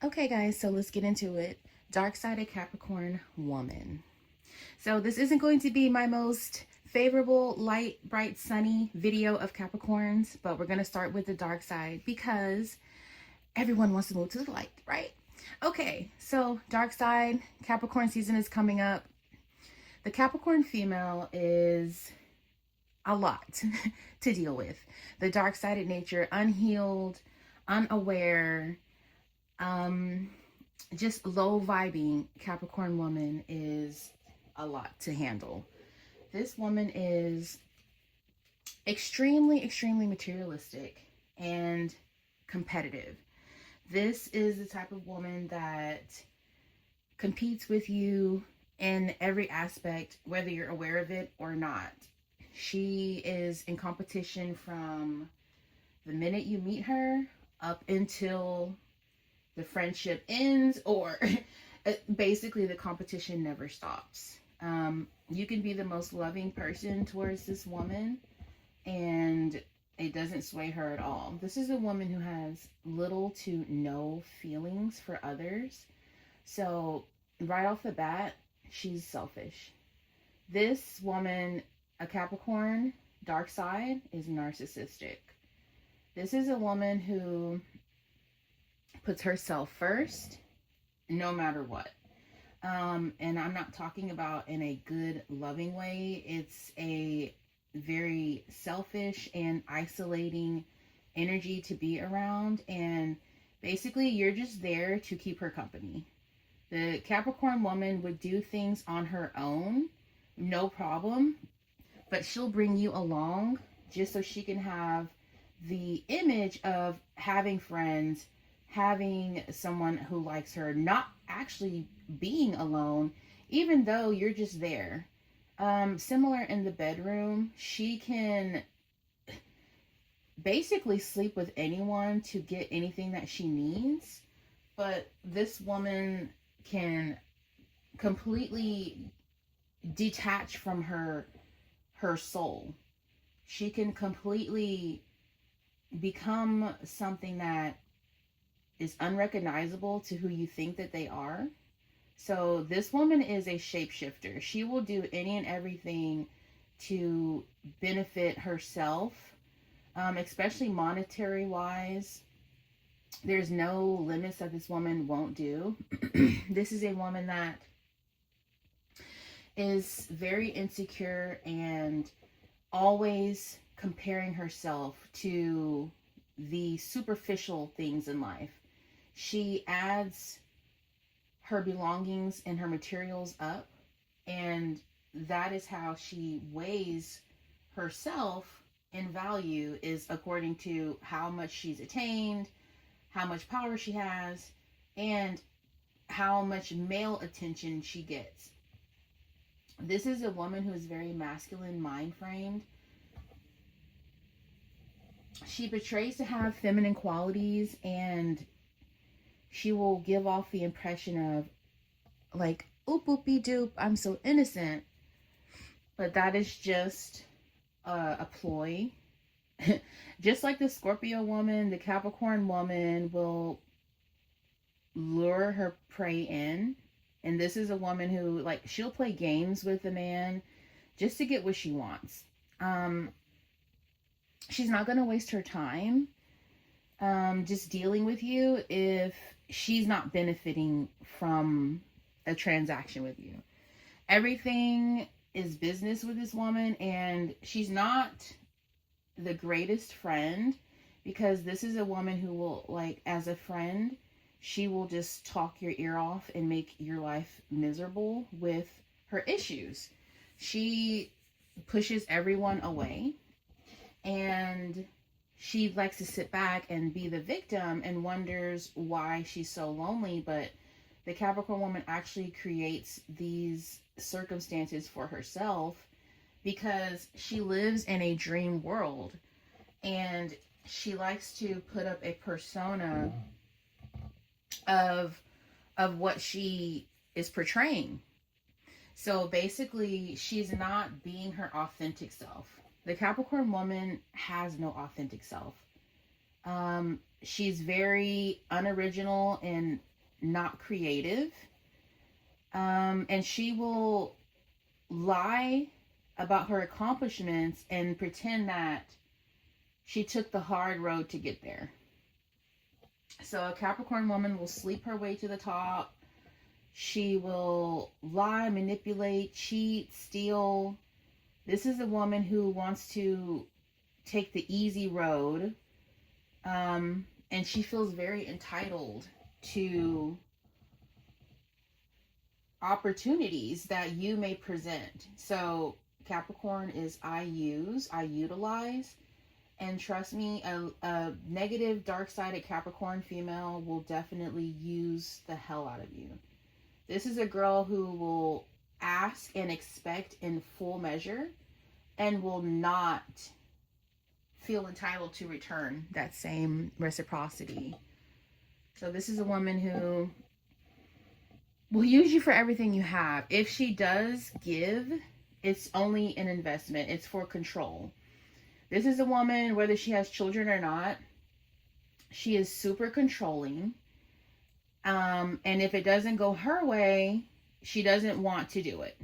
Okay, guys, so let's get into it. Dark side of Capricorn woman. So, this isn't going to be my most favorable, light, bright, sunny video of Capricorns, but we're going to start with the dark side because everyone wants to move to the light, right? Okay, so dark side, Capricorn season is coming up. The Capricorn female is a lot to deal with. The dark sided nature, unhealed, unaware, um, just low vibing Capricorn woman is a lot to handle. This woman is extremely materialistic and competitive. This is the type of woman that competes with you in every aspect, whether you're aware of it or not. She is in competition from the minute you meet her up until the friendship ends, or basically the competition never stops. You can be the most loving person towards this woman and it doesn't sway her at all. This is a woman who has little to no feelings for others. So right off the bat, she's selfish. This woman, a Capricorn, dark side, is narcissistic. This is a woman who puts herself first no matter what. And I'm not talking about in a good, loving way. It's a very selfish and isolating energy to be around. And basically, you're just there to keep her company. The Capricorn woman would do things on her own, no problem, but she'll bring you along just so she can have the image of having friends, having someone who likes her, not actually being alone, even though you're just there. Similar in the bedroom, she can basically sleep with anyone to get anything that she needs, but this woman can completely detach from her soul. She can completely become something that is unrecognizable to who you think that they are. So this woman is a shapeshifter. She will do any and everything to benefit herself, especially monetary wise. There's no limits that this woman won't do. This is a woman that is very insecure and always comparing herself to the superficial things in life. She adds her belongings and her materials up, and that is how she weighs herself in value, is according to how much she's attained, how much power she has, and how much male attention she gets. This is a woman who is very masculine mind framed. She portrays to have feminine qualities, and she will give off the impression of like, oop oopy doop, I'm so innocent. But that is just a ploy. Just like the Scorpio woman, the Capricorn woman will lure her prey in. And this is a woman who, like, she'll play games with the man just to get what she wants. She's not going to waste her time just dealing with you if she's not benefiting from a transaction with you. Everything is business with this woman, and she's not the greatest friend, because this is a woman who will, like, as a friend, she will just talk your ear off and make your life miserable with her issues. She pushes everyone away, and she likes to sit back and be the victim and wonders why she's so lonely. But the Capricorn woman actually creates these circumstances for herself because she lives in a dream world, and she likes to put up a persona of what she is portraying. So basically, she's not being her authentic self. The Capricorn woman has no authentic self. She's very unoriginal and not creative. And she will lie about her accomplishments and pretend that she took the hard road to get there. So a Capricorn woman will sleep her way to the top. She will lie, manipulate, cheat, steal. This is a woman who wants to take the easy road. And she feels very entitled to opportunities that you may present. So Capricorn is I utilize. And trust me, a negative, dark-sided Capricorn female will definitely use the hell out of you. This is a girl who will ask and expect in full measure and will not feel entitled to return that same reciprocity. So this is a woman who will use you for everything you have. If she does give, it's only an investment. It's for control. This is a woman, whether she has children or not, she is super controlling. And if it doesn't go her way, she doesn't want to do it.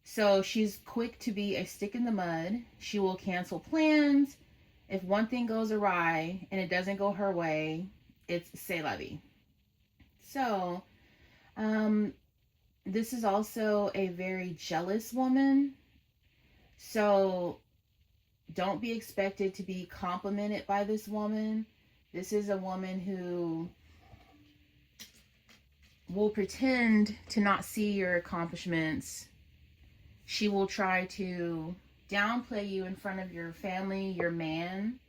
So she's quick to be a stick in the mud. She will cancel plans. If one thing goes awry and it doesn't go her way, it's c'est la vie. So, this is also a very jealous woman. So don't be expected to be complimented by this woman. This is a woman who will pretend to not see your accomplishments. She will try to downplay you in front of your family, your man.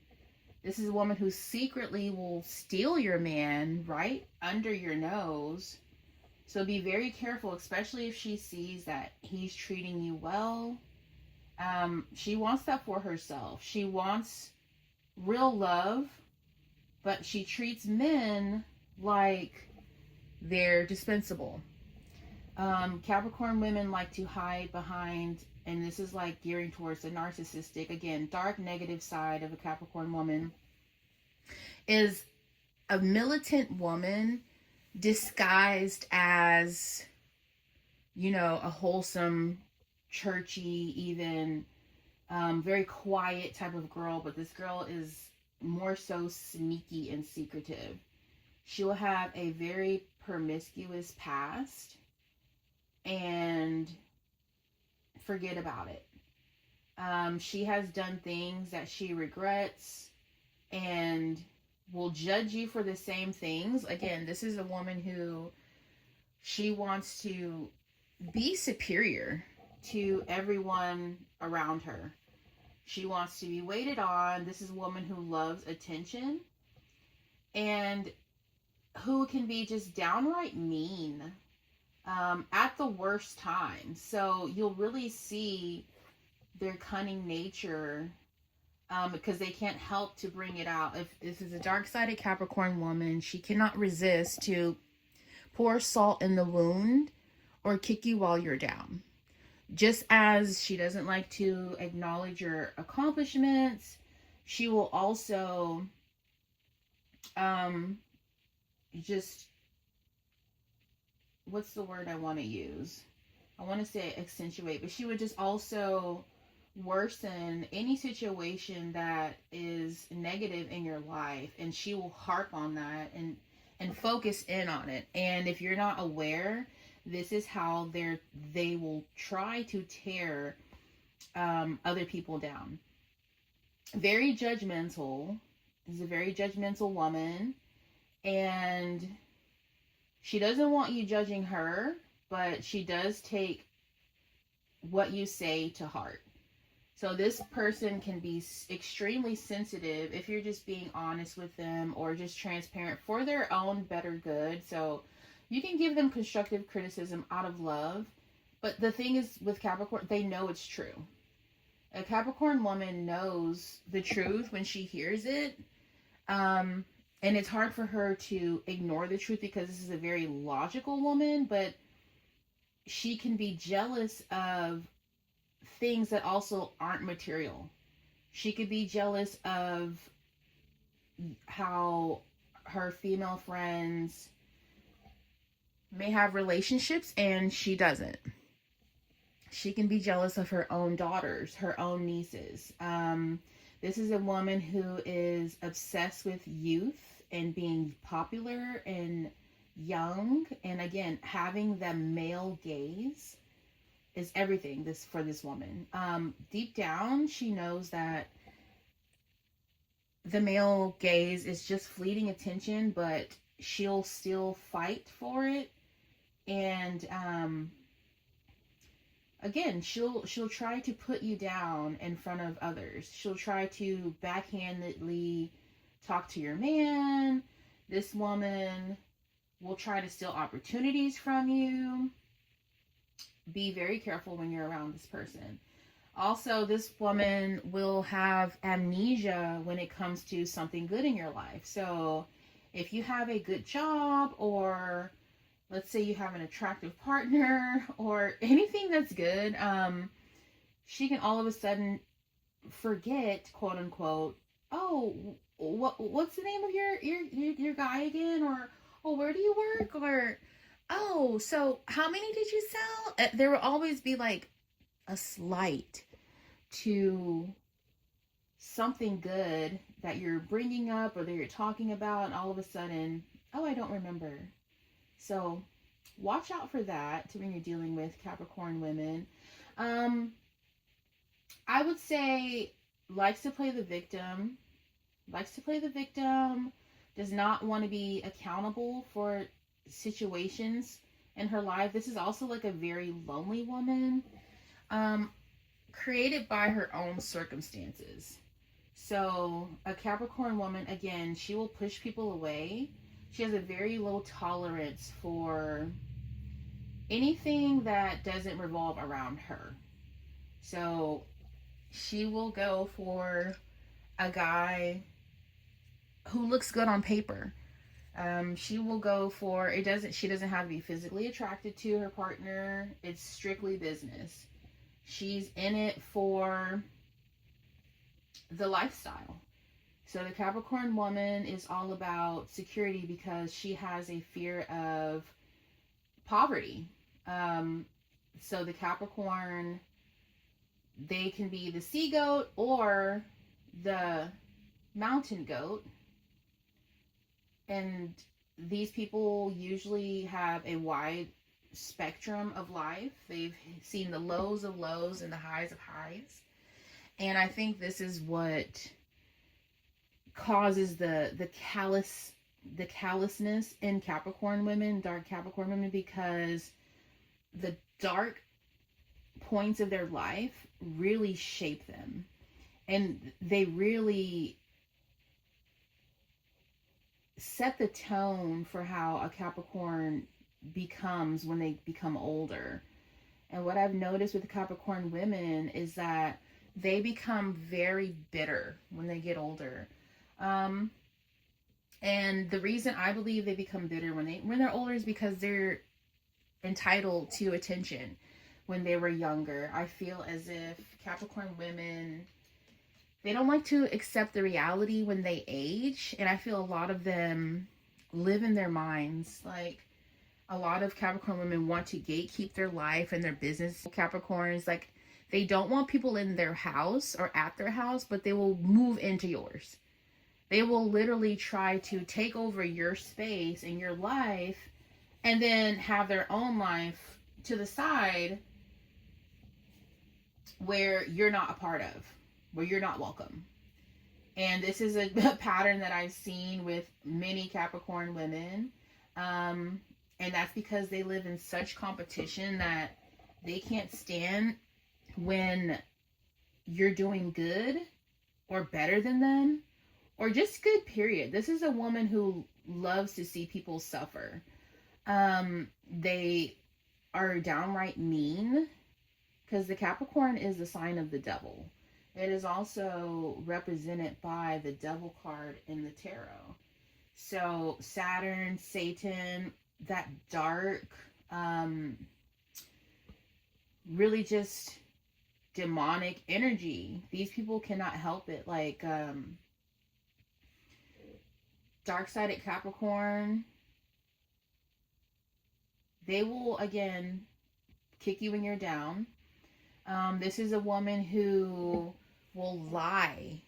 This is a woman who secretly will steal your man right under your nose. So be very careful, especially if she sees that he's treating you well. She wants that for herself. She wants real love, but she treats men like they're dispensable. Capricorn women like to hide behind, and this is like gearing towards the narcissistic, again, dark negative side of a Capricorn woman, is a militant woman disguised as, you know, a wholesome, churchy, even very quiet type of girl, but this girl is more so sneaky and secretive. She will have a very promiscuous past and forget about it. She has done things that she regrets and will judge you for the same things. Again, this is a woman who she wants to be superior to everyone around her. She wants to be waited on. This is a woman who loves attention and who can be just downright mean at the worst time. So you'll really see their cunning nature because they can't help to bring it out. If this is a dark-sided Capricorn woman, she cannot resist to pour salt in the wound or kick you while you're down. Just as she doesn't like to acknowledge your accomplishments, she will also just, what's the word I want to use? I want to say accentuate, but she would just also worsen any situation that is negative in your life, and she will harp on that and focus in on it. And if you're not aware, this is how they will try to tear other people down. Very judgmental. This is a very judgmental woman, and she doesn't want you judging her, but she does take what you say to heart. So this person can be extremely sensitive if you're just being honest with them or just transparent for their own better good. So you can give them constructive criticism out of love. But the thing is with Capricorn, they know it's true. A Capricorn woman knows the truth when she hears it. And it's hard for her to ignore the truth because this is a very logical woman, but she can be jealous of things that also aren't material. She could be jealous of how her female friends may have relationships and she doesn't. She can be jealous of her own daughters, her own nieces. This is a woman who is obsessed with youth and being popular and young. And again, having the male gaze is everything this for this woman. Deep down, she knows that the male gaze is just fleeting attention, but she'll still fight for it. And again, she'll try to put you down in front of others. She'll try to backhandedly talk to your man. This woman will try to steal opportunities from you. Be very careful when you're around this person. Also, this woman will have amnesia when it comes to something good in your life. So if you have a good job, or let's say you have an attractive partner, or anything that's good, she can all of a sudden forget, quote unquote, oh, what's the name of your guy again? Or, oh, where do you work? Or, oh, so how many did you sell? There will always be like a slight to something good that you're bringing up or that you're talking about, and all of a sudden, oh, I don't remember. So watch out for that when you're dealing with Capricorn women. I would say likes to play the victim, does not want to be accountable for situations in her life. This is also like a very lonely woman, created by her own circumstances. So a Capricorn woman, again, she will push people away. She has a very low tolerance for anything that doesn't revolve around her. So she will go for a guy who looks good on paper. She will go for she doesn't have to be physically attracted to her partner. It's strictly business. She's in it for the lifestyle. So the Capricorn woman is all about security because she has a fear of poverty. So the Capricorn, they can be the sea goat or the mountain goat. And these people usually have a wide spectrum of life. They've seen the lows of lows and the highs of highs. And I think this is what causes the callousness in Capricorn women, dark Capricorn women, because the dark points of their life really shape them. And they really set the tone for how a Capricorn becomes when they become older. And what I've noticed with the Capricorn women is that they become very bitter when they get older. And the reason I believe they become bitter when they're older is because they're entitled to attention when they were younger. I feel as if Capricorn women, they don't like to accept the reality when they age. And I feel a lot of them live in their minds. Like, a lot of Capricorn women want to gatekeep their life and their business. Capricorns, like, they don't want people in their house or at their house, but they will move into yours. They will literally try to take over your space and your life and then have their own life to the side where you're not a part of, where you're not welcome. And this is a pattern that I've seen with many Capricorn women. And that's because they live in such competition that they can't stand when you're doing good or better than them, or just good, period. This is a woman who loves to see people suffer. They are downright mean, because the Capricorn is the sign of the devil. It is also represented by the devil card in the tarot. So Saturn, Satan, that dark, really just demonic energy. These people cannot help it. Like, dark-sided Capricorn, They will, again, kick you when you're down. This is a woman who will lie.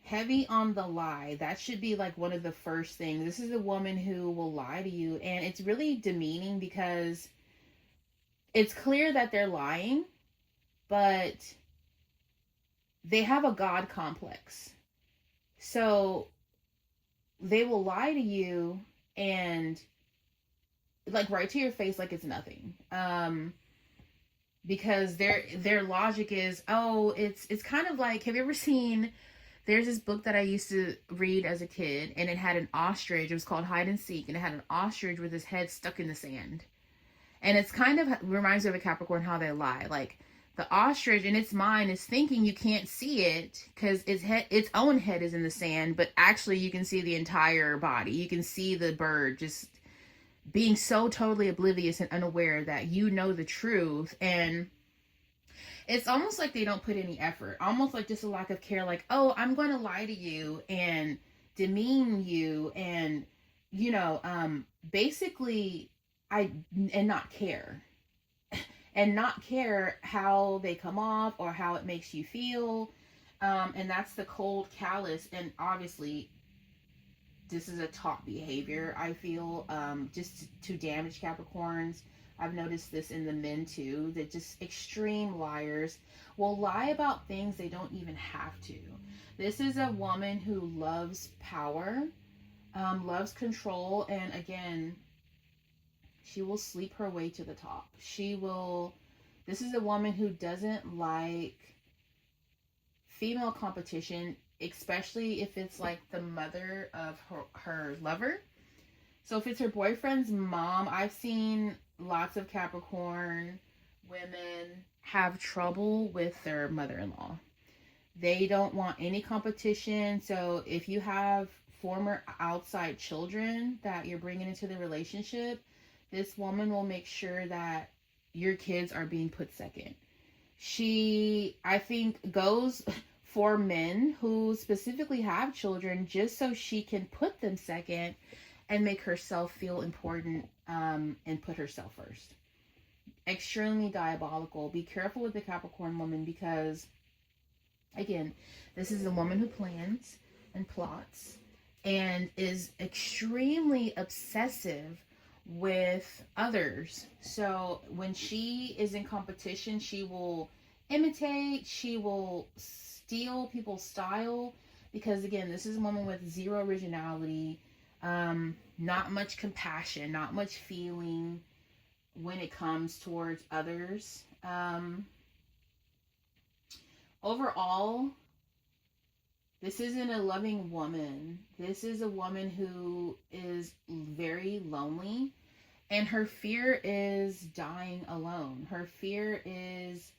Heavy on the lie. That should be like one of the first things. This is a woman who will lie to you, and it's really demeaning because it's clear that they're lying, but they have a God complex. So they will lie to you and like right to your face like it's nothing. Because their logic is, oh, it's kind of like, have you ever seen, there's this book that I used to read as a kid, and it had an ostrich. It was called Hide and Seek, and it had an ostrich with his head stuck in the sand. And it's kind of reminds me of a Capricorn, how they lie. Like the ostrich in its mind is thinking you can't see it because its own head is in the sand, but actually you can see the entire body. You can see the bird just being so totally oblivious and unaware that you know the truth. And it's almost like they don't put any effort, almost like just a lack of care, like, oh, I'm going to lie to you and demean you and, basically and not care. And not care how they come off or how it makes you feel. And that's the cold, callous, and obviously this is a top behavior, I feel, just to damage Capricorns. I've noticed this in the men too, that just extreme liars will lie about things they don't even have to. This is a woman who loves power, loves control, and again, she will sleep her way to the top. This is a woman who doesn't like female competition, especially if it's like the mother of her lover. So if it's her boyfriend's mom, I've seen lots of Capricorn women have trouble with their mother-in-law. They don't want any competition. So if you have former outside children that you're bringing into the relationship, this woman will make sure that your kids are being put second. She, I think, goes for men who specifically have children just so she can put them second and make herself feel important, and put herself first. Extremely diabolical. Be careful with the Capricorn woman because, again, this is a woman who plans and plots and is extremely obsessive with others. So when she is in competition, she will imitate, she will steal people's style, because again, this is a woman with zero originality, not much compassion, not much feeling when it comes towards others. Overall, this isn't a loving woman. This is a woman who is very lonely, and her fear is dying alone. Her fear is,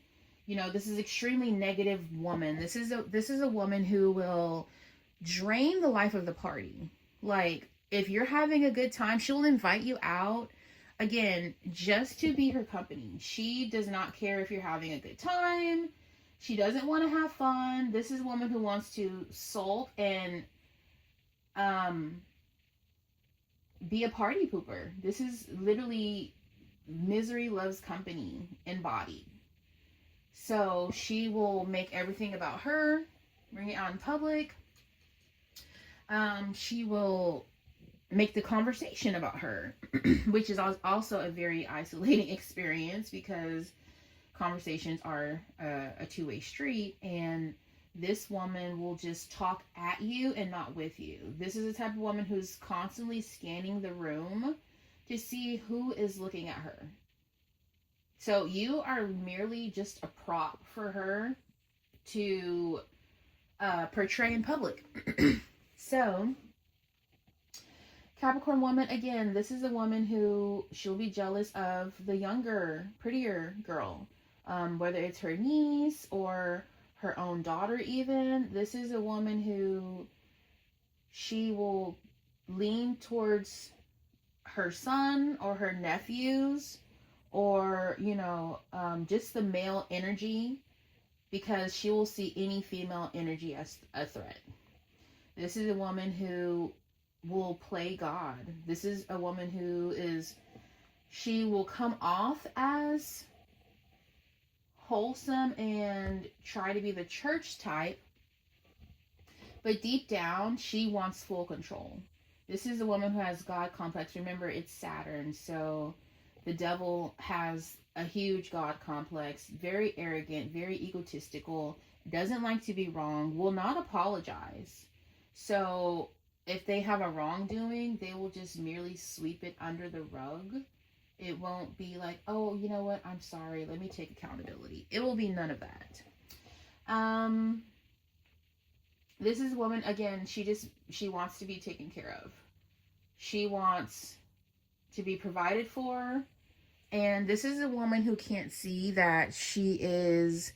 this is extremely negative woman. This is a woman who will drain the life of the party. Like, if you're having a good time, she'll invite you out, again, just to be her company. She does not care if you're having a good time. She doesn't want to have fun. This is a woman who wants to sulk and be a party pooper. This is literally misery loves company embodied. So she will make everything about her, bring it out in public. She will make the conversation about her, which is also a very isolating experience because conversations are a two-way street, and this woman will just talk at you and not with you. This is the type of woman who's constantly scanning the room to see who is looking at her. So you are merely just a prop for her to portray in public. So Capricorn woman, again, this is a woman who she'll be jealous of the younger, prettier girl. Whether it's her niece or her own daughter even. This is a woman who she will lean towards her son or her nephews or, just the male energy, because she will see any female energy as a threat. This is a woman who will play God. This is a woman who is She will come off as wholesome and try to be the church type, but deep down, she wants full control. This is a woman who has God complex. Remember, it's Saturn, so the devil has a huge God complex, very arrogant, very egotistical, doesn't like to be wrong, will not apologize. So if they have a wrongdoing, they will just merely sweep it under the rug. It won't be like, oh, you know what, I'm sorry, let me take accountability. It will be none of that. This is a woman, again, she wants to be taken care of. She wants to be provided for. And this is a woman who can't see that she is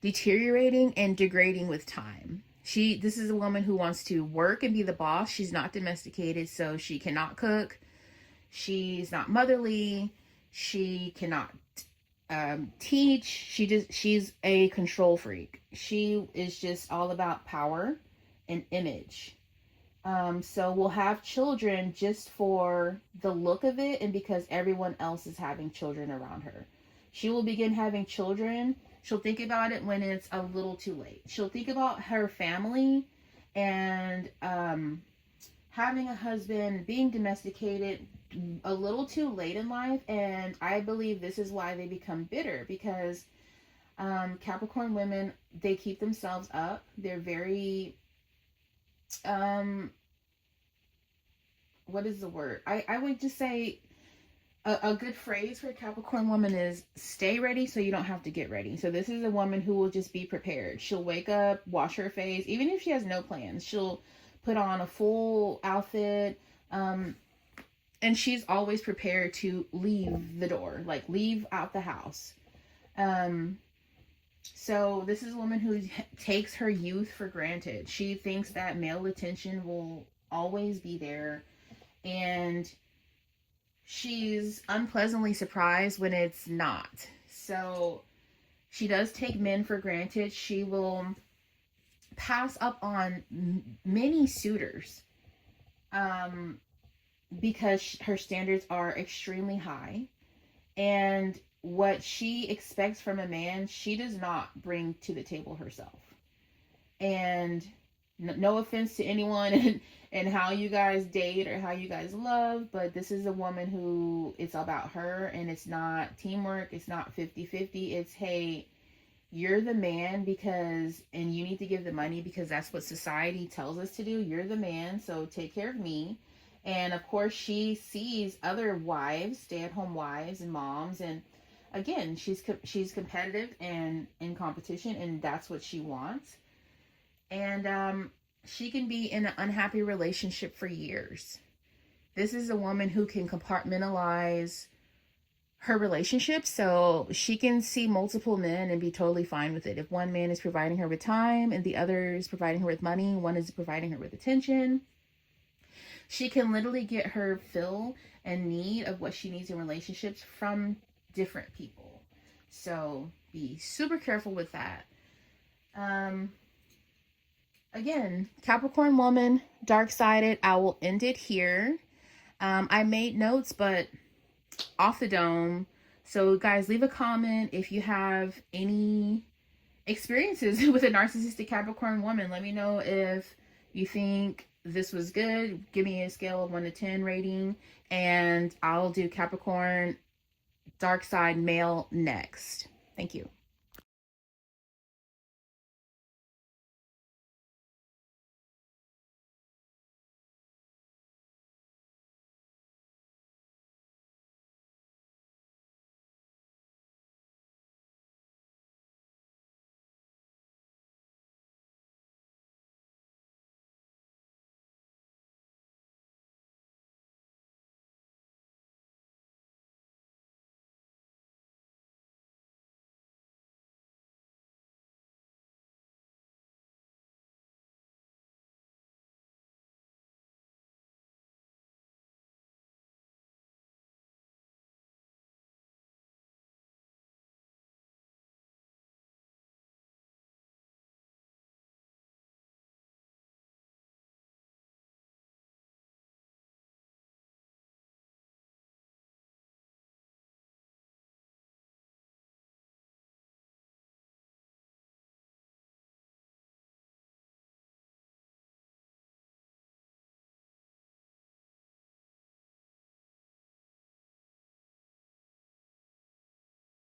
deteriorating and degrading with time. This is a woman who wants to work and be the boss. She's not domesticated, so she cannot cook. She's not motherly. She cannot teach. She's a control freak. She is just all about power and image. So we'll have children just for the look of it and because everyone else is having children around her. She will begin having children. She'll think about it when it's a little too late. She'll think about her family and having a husband, being domesticated a little too late in life. And I believe this is why they become bitter, because Capricorn women, they keep themselves up. They're very what is the word? I would just say a good phrase for a Capricorn woman is stay ready so you don't have to get ready. So this is a woman who will just be prepared. She'll wake up, wash her face, even if she has no plans. She'll put on a full outfit, and she's always prepared to leave the door, like leave out the house. So this is a woman who takes her youth for granted. She thinks that male attention will always be there, and she's unpleasantly surprised when it's not. So she does take men for granted. She will pass up on many suitors because her standards are extremely high, and what she expects from a man, she does not bring to the table herself. And no offense to anyone and how you guys date or how you guys love, but this is a woman who, it's about her, and it's not teamwork, it's not 50-50. It's, hey, you're the man because, and you need to give the money because that's what society tells us to do. You're the man, so take care of me. And of course, she sees other wives, stay-at-home wives and moms, and again, she's competitive and in competition, and that's what she wants. And she can be in an unhappy relationship for years. This is a woman who can compartmentalize her relationship, so she can see multiple men and be totally fine with it. If one man is providing her with time and the other is providing her with money, one is providing her with attention, she can literally get her fill and need of what she needs in relationships from different people. So be super careful with that. Again, Capricorn woman, dark-sided. I will end it here. I made notes, but off the dome. So guys, leave a comment if you have any experiences with a narcissistic Capricorn woman. Let me know if you think this was good. Give me a scale of 1 to 10 rating, and I'll do Capricorn dark side male next. Thank you.